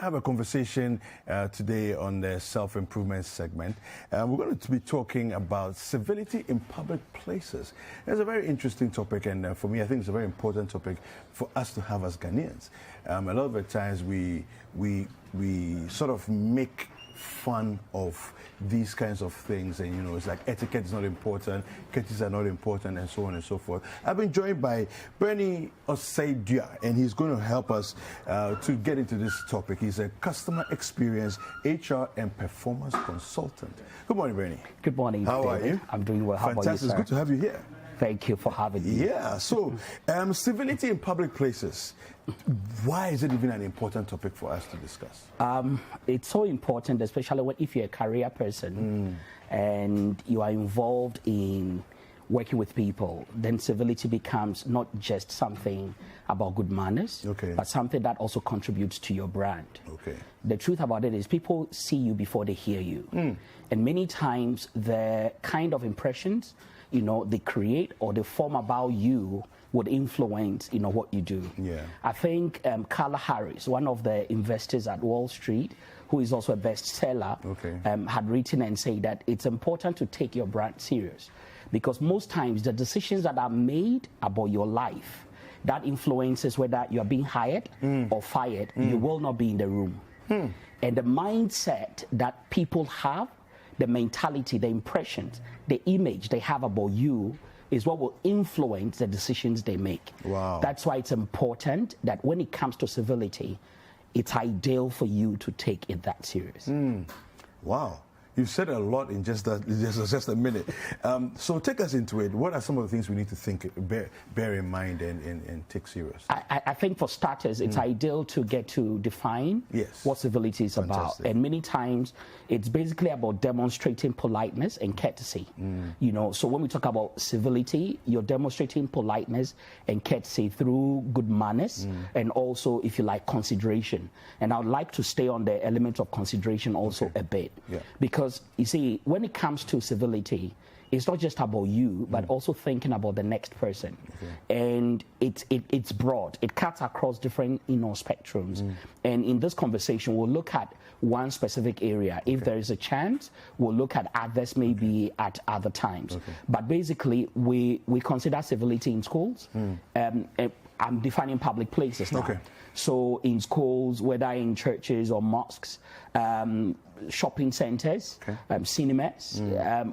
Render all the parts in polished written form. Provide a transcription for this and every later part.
have a conversation today on the self-improvement segment. We're going to be talking about civility in public places. It's a very interesting topic, and for me, I think it's a very important topic for us to have as Ghanaians. A lot of the times we sort of make fun of these kinds of things, and it's like etiquette is not important, courtesies are not important, and so on and so forth. I've been joined by Bernie Osei-Duah, and he's going to help us to get into this topic. He's a customer experience, HR, and performance consultant. Good morning, Bernie. Good morning. How are you? I'm doing well. How about you, Fantastic. It's good to have you here. Thank you for having me. Yeah, so civility in public places, why is it even an important topic for us to discuss? It's so important, especially if you're a career person and you are involved in working with people. Then civility becomes not just something about good manners, but something that also contributes to your brand. The truth about it is people see you before they hear you. And many times the kind of impressions they create or they form about you would influence what you do. I think Carla Harris, one of the investors at Wall Street, who is also a bestseller, had written and said that it's important to take your brand serious, because most times the decisions that are made about your life that influences whether you are being hired or fired, you will not be in the room. And the mindset that people have, the mentality, the impressions, the image they have about you is what will influence the decisions they make. That's why it's important that when it comes to civility, it's ideal for you to take it that serious. Wow. You've said a lot in just a minute. So take us into it. What are some of the things we need to bear in mind and take serious? I think for starters, it's ideal to get to define what civility is about. And many times, it's basically about demonstrating politeness and courtesy. So when we talk about civility, you're demonstrating politeness and courtesy through good manners and also, if you like, consideration. And I would like to stay on the element of consideration also a bit. Because you see, when it comes to civility, it's not just about you, but also thinking about the next person. And it's broad. It cuts across different spectrums. And in this conversation, we'll look at one specific area. If there is a chance, we'll look at others maybe at other times. But basically, we consider civility in schools. I'm defining public places now. So in schools, whether in churches or mosques, shopping centers, cinemas,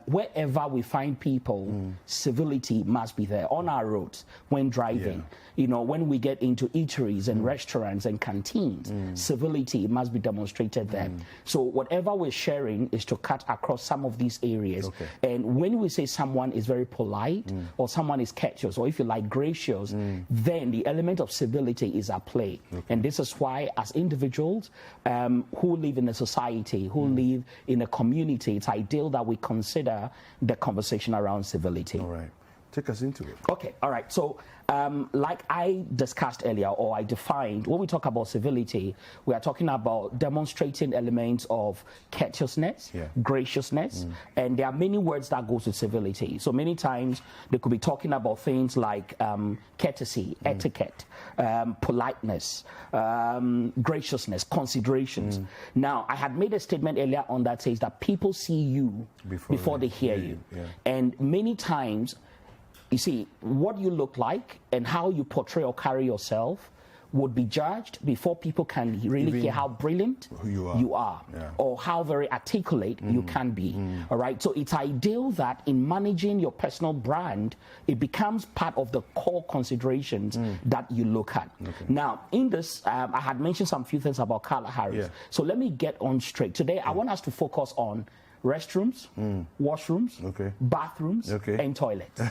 wherever we find people, civility must be there. On our roads, when driving, when we get into eateries and restaurants and canteens, civility must be demonstrated there. So whatever we're sharing is to cut across some of these areas. And when we say someone is very polite or someone is courteous or if you like gracious, then the element of civility is at play. And this is why as individuals who live in a society, who live in a community, it's ideal that we consider the conversation around civility. All right. Take us into it. Okay, all right. So like I discussed earlier, or I defined, when we talk about civility, we are talking about demonstrating elements of courteousness, graciousness, and there are many words that go with civility. So many times they could be talking about things like courtesy, etiquette, politeness, graciousness, considerations. Now, I had made a statement earlier on that says that people see you before they hear you. And many times, you see, what you look like and how you portray or carry yourself would be judged before people can really hear how brilliant you are or how very articulate you can be. All right. So it's ideal that in managing your personal brand, it becomes part of the core considerations that you look at. Now, in this, I had mentioned some few things about Carla Harris. So let me get on straight. Today, I want us to focus on restrooms, washrooms, bathrooms, and toilets.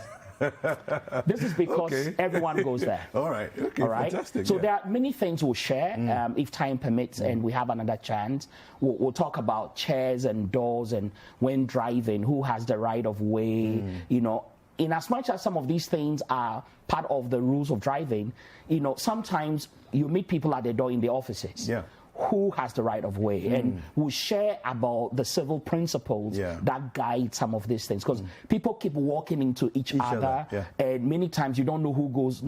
This is because everyone goes there. All right. Fantastic. So there are many things we'll share if time permits and we have another chance. We'll talk about chairs and doors and when driving, who has the right of way, in as much as some of these things are part of the rules of driving, sometimes you meet people at the door in the offices. who has the right of way, and we'll share about the civil principles that guide some of these things, because people keep walking into each other, and many times you don't know who goes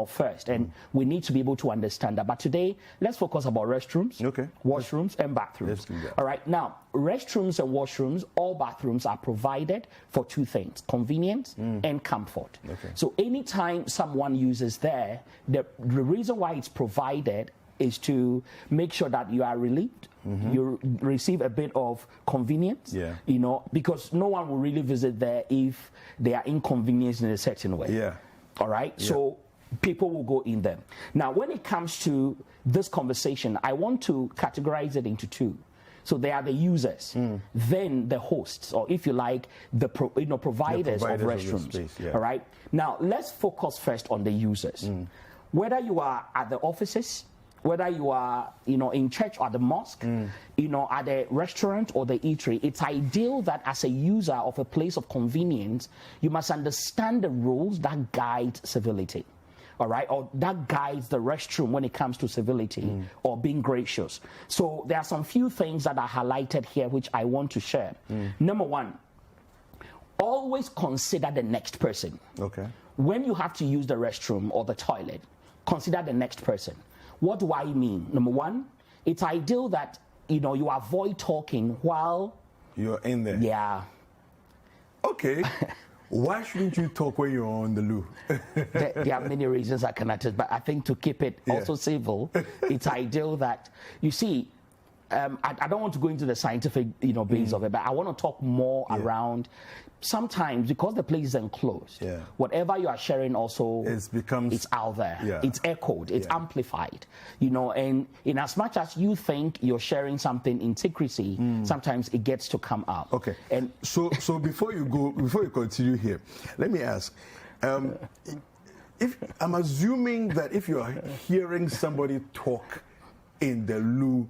first, and we need to be able to understand that. But today, let's focus about restrooms, washrooms, and bathrooms. All right, now, restrooms and washrooms, all bathrooms are provided for two things: convenience and comfort. So anytime someone uses there, the reason why it's provided is to make sure that you are relieved, you receive a bit of convenience, because no one will really visit there if they are inconvenienced in a certain way. All right, so people will go in there. Now, when it comes to this conversation, I want to categorize it into two. So they are the users, then the hosts, or if you like, the providers of restrooms. All right. Now let's focus first on the users. Whether you are at the offices, whether you are in church or the mosque, at the restaurant or the eatery, it's ideal that as a user of a place of convenience, you must understand the rules that guide civility. All right, or that guides the restroom when it comes to civility or being gracious. So there are some few things that are highlighted here which I want to share. Number one, always consider the next person. When you have to use the restroom or the toilet, consider the next person. What do I mean? Number one, it's ideal that you avoid talking while you're in there. Okay. Why shouldn't you talk when you're on the loo? There are many reasons I can attest, but I think to keep it also civil, it's ideal that, you see, I don't want to go into the scientific base of it, but I want to talk more around, sometimes because the place is enclosed, whatever you are sharing also it's out there, it's echoed, it's amplified, and in as much as you think you're sharing something in secrecy, sometimes it gets to come out. And so before you continue here, let me ask, if I'm assuming that if you're hearing somebody talk in the loo,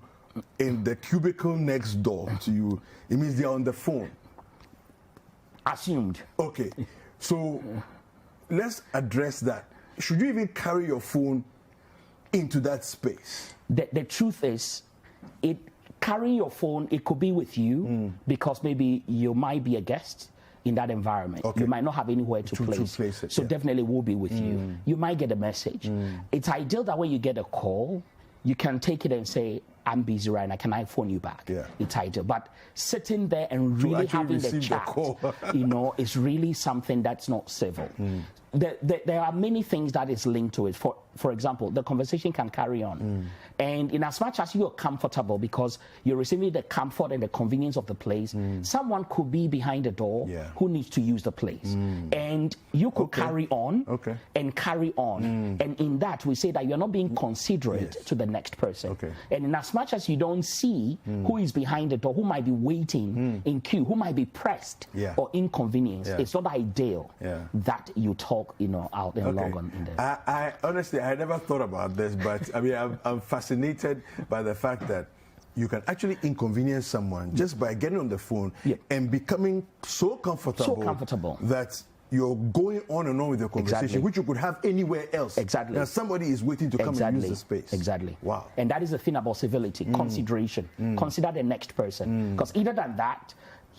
in the cubicle next door to you, it means they're on the phone. Assumed. Okay, so let's address that. Should you even carry your phone into that space? The truth is, carrying your phone, it could be with you because maybe you might be a guest in that environment. You might not have anywhere to place it. So definitely will be with you. You might get a message. It's ideal that when you get a call, you can take it and say, I'm busy right now, can I phone you back? It's ideal. But sitting there and really having the chat, is really something that's not civil. There are many things that is linked to it. For example, the conversation can carry on. And in as much as you're comfortable because you're receiving the comfort and the convenience of the place, someone could be behind the door who needs to use the place. And you could carry on and carry on. And in that, we say that you're not being considerate to the next person. And in as much as you don't see who is behind the door, who might be waiting in queue, who might be pressed or inconvenienced, it's not ideal that you talk out and long on in there. I honestly, I never thought about this, but I mean, I'm fascinated by the fact that you can actually inconvenience someone just by getting on the phone and becoming so comfortable that you're going on and on with your conversation, which you could have anywhere else. Now somebody is waiting to come and use the space. Wow. And that is the thing about civility, consideration. Consider the next person. Because either than that,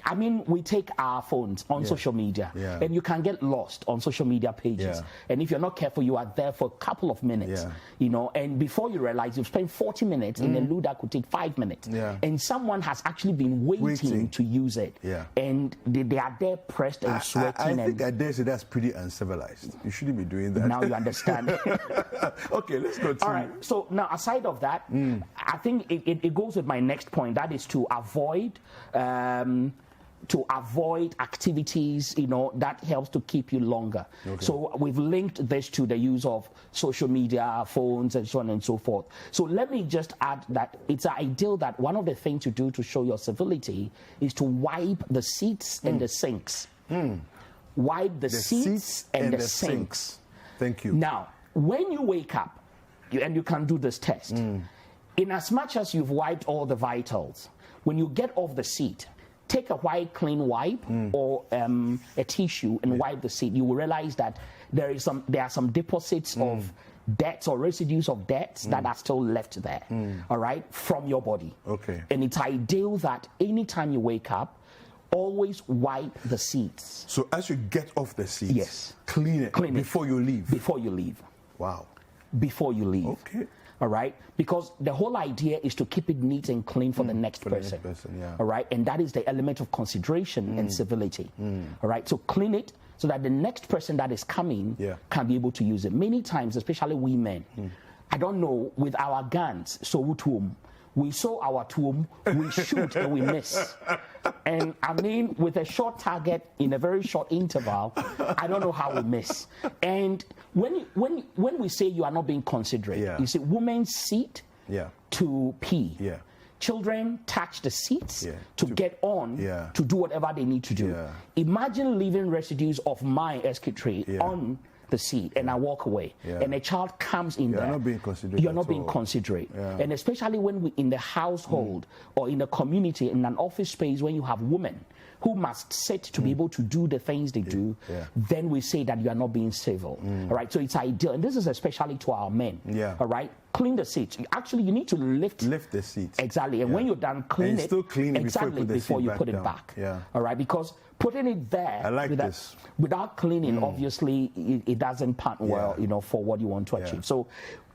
I mean, we take our phones on social media, and you can get lost on social media pages. And if you're not careful, you are there for a couple of minutes, and before you realize you've spent 40 minutes in a loo that could take 5 minutes. And someone has actually been waiting to use it. And they are there pressed and sweating. I think I dare say that's pretty uncivilized. You shouldn't be doing that. Now you understand. Okay, let's go to... All right, so now aside of that, I think it goes with my next point. That is to avoid... activities, that helps to keep you longer. So we've linked this to the use of social media, phones, and so on and so forth. So let me just add that it's ideal that one of the things to do to show your civility is to wipe the seats and the sinks. Wipe the seats and the sinks. Thank you. Now, when you wake up, and you can do this test, in as much as you've wiped all the vitals, when you get off the seat, take a white clean wipe or a tissue and wipe the seat, you will realize that there are some deposits of dirt or residues of dirt that are still left there, all right, from your body. Okay. And it's ideal that anytime you wake up, always wipe the seats. So as you get off the seats, yes, clean it before you leave. Before you leave. Wow. Before you leave. Okay. All right, because the whole idea is to keep it neat and clean for the next person. Yeah. All right, and that is the element of consideration and civility. All right, so clean it so that the next person that is coming can be able to use it. Many times, especially we men, I don't know, with our guns, so we saw our tomb, we shoot and we miss. And I mean, with a short target in a very short interval, I don't know how we miss. And when we say you are not being considerate, you see, women sit to pee. Yeah. Children touch the seats to get on, to do whatever they need to do. Yeah. Imagine leaving residues of my excretory on the seat and I walk away and a child comes in there. You're not being considerate. You're not being considerate. Yeah. And especially when we in the household or in the community, in an office space, when you have women who must sit to be able to do the things they do, then we say that you are not being civil. All right, so it's ideal, and this is especially to our men. All right, clean the seats. Actually, you need to lift the seats. Exactly, and when you're done, clean it. Still clean it exactly before you put it back. Yeah. All right, because putting it there without cleaning, obviously, it doesn't pan well, you know, for what you want to achieve. So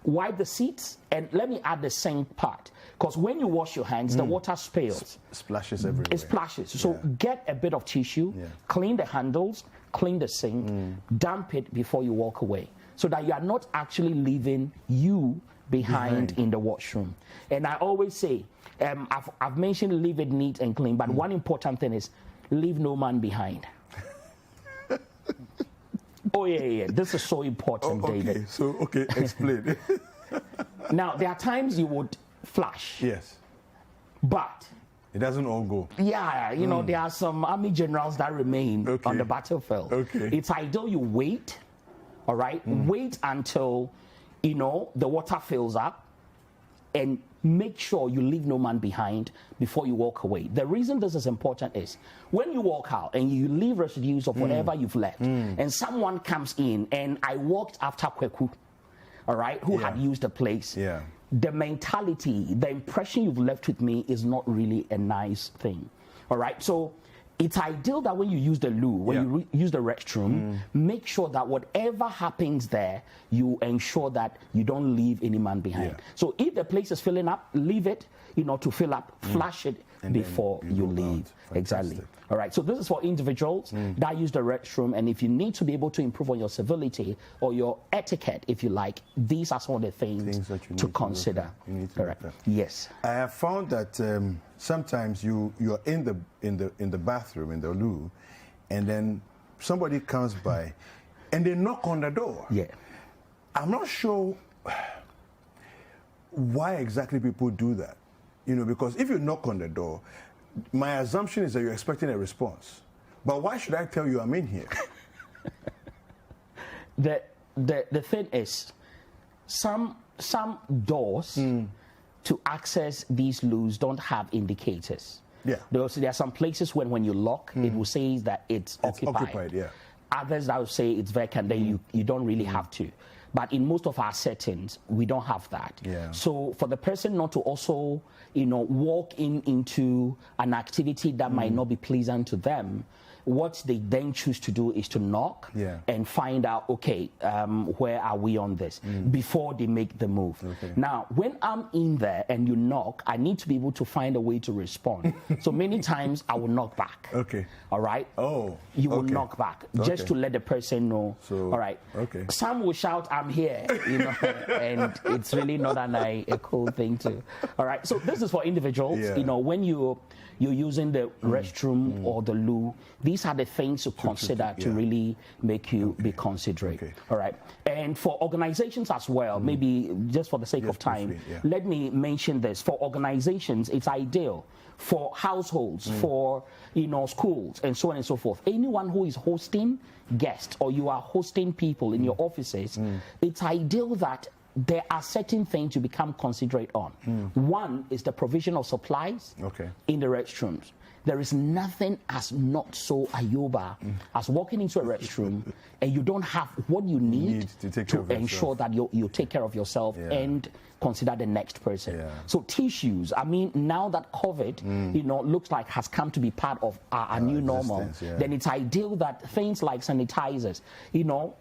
wipe the seats, and let me add the sink part, because when you wash your hands, the water spills. Splashes everywhere. It splashes. So get a bit of tissue, clean the handles, clean the sink, damp it before you walk away, so that you are not actually leaving you behind in the washroom. And I always say, I've mentioned leave it neat and clean, but one important thing is leave no man behind. Oh, yeah. This is so important, David. So, explain. Now, there are times you would flush. Yes. But it doesn't all go. Yeah, you know, there are some army generals that remain on the battlefield. It's ideal you wait, all right? Wait until, you know, the water fills up, and make sure you leave no man behind before you walk away. The reason this is important is when you walk out and you leave residues of whatever you've left, and someone comes in, and I walked after Kweku, all right, who had used the place. Yeah. The mentality, the impression you've left with me is not really a nice thing. All right, so it's ideal that when you use the loo, when you use the restroom, make sure that whatever happens there, you ensure that you don't leave any man behind. So if the place is filling up, leave it, you know, to fill up, flush it and before you leave. Exactly. All right, so this is for individuals that use the restroom, and if you need to be able to improve on your civility or your etiquette, if you like, these are some of the things that you need to consider. Correct. Yes. I have found that sometimes you're in the bathroom, in the loo, and then somebody comes by and they knock on the door. Yeah. I'm not sure why exactly people do that. You know, because if you knock on the door, my assumption is that you're expecting a response. But why should I tell you I'm in here? The thing is, some doors to access these loos don't have indicators. Yeah. There are some places when you lock, it will say that it's occupied. Yeah. Others that will say it's vacant, then you don't really have to. But in most of our settings, we don't have that. Yeah. So for the person not to also, you know, walk into an activity that might not be pleasant to them, what they then choose to do is to knock and find out, okay, where are we on this, before they make the move. Now, when I'm in there and you knock, I need to be able to find a way to respond. So many times I will knock back. All right? You will knock back, just to let the person know. So, all right? Some will shout, I'm here, you know, and it's really not a cool thing to. All right? So this is for individuals, you know, when you're using the restroom or the loo, these are the things to consider to really make you be considerate. All right. And for organizations as well, maybe just for the sake of time, let me mention this. For organizations, it's ideal. For households, for, you know, schools, and so on and so forth. Anyone who is hosting guests or you are hosting people in your offices, it's ideal that there are certain things you become considerate on. One is the provision of supplies in the restrooms. there is nothing as not so ayoba as walking into a restroom and you don't have what you need to ensure that you take care of yourself and consider the next person. Yeah. So tissues, I mean, now that COVID, looks like has come to be part of our new normal, then it's ideal that things like sanitizers,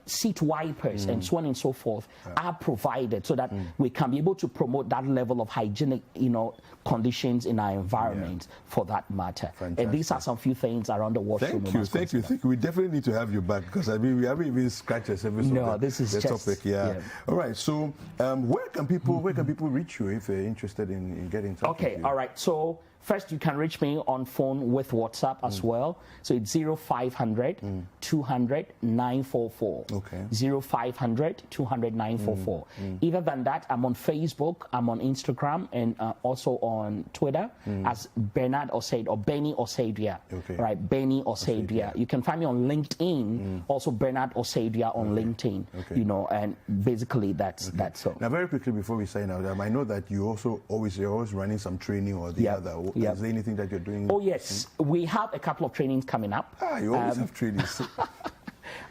seat wipers and so on and so forth are provided so that we can be able to promote that level of hygienic, conditions in our environment for that matter. Fantastic. And these are some few things around the washroom. Thank you. We definitely need to have you back because I mean we haven't even scratched the surface of the topic. Yeah. All right. So where can people reach you if they're interested in getting in touch with you? Okay. All right. So first, you can reach me on phone with WhatsApp as well. So it's 0500 200 944. Okay. 0500 200 944. Either than that, I'm on Facebook, I'm on Instagram, and also on Twitter as Bernard Osei or Benny Osei-Duah. Okay. Right, Benny Osei-Duah. You can find me on LinkedIn, also Bernard Osei-Duah on LinkedIn. Okay. And basically that's so. Now, very quickly before we sign out, I know that you're always running some training or the other. Is there anything that you're doing? Oh, yes. We have a couple of trainings coming up. You always have trainings.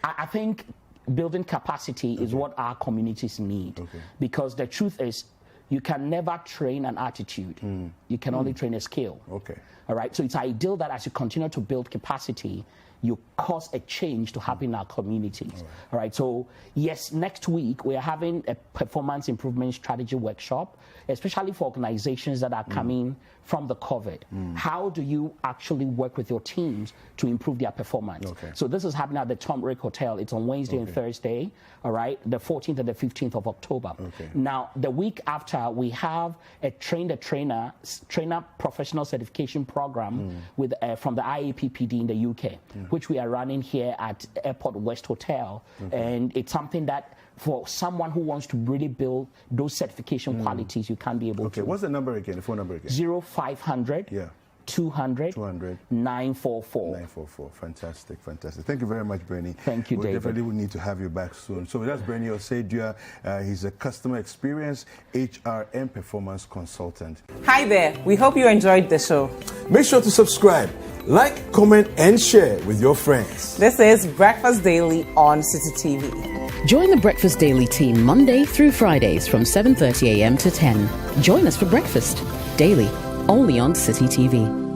I think building capacity is what our communities need. Okay. Because the truth is, you can never train an attitude. You can only train a skill. Okay. All right. So it's ideal that as you continue to build capacity, you cause a change to happen in our communities. All right. So yes, next week we are having a performance improvement strategy workshop, especially for organizations that are coming from the COVID. How do you actually work with your teams to improve their performance? Okay. So this is happening at the Tom Rick Hotel. It's on Wednesday and Thursday, all right, the 14th and the 15th of October. Okay. Now, the week after, we have a trainer professional certification program with from the IAPPD in the UK, which we are running here at Airport West Hotel. And it's something that for someone who wants to really build those certification qualities, you can be able to. Okay, what's the number again, the phone number again? 0500 200 944. 944. Fantastic. Thank you very much, Bernie. Thank you, David. We definitely will need to have you back soon. So that's Bernie Osei-Duah. He's a customer experience, HR, and performance consultant. Hi there. We hope you enjoyed the show. Make sure to subscribe, like, comment, and share with your friends. This is Breakfast Daily on City TV. Join the Breakfast Daily team Monday through Fridays from 7:30 a.m. to 10. Join us for breakfast daily, only on City TV.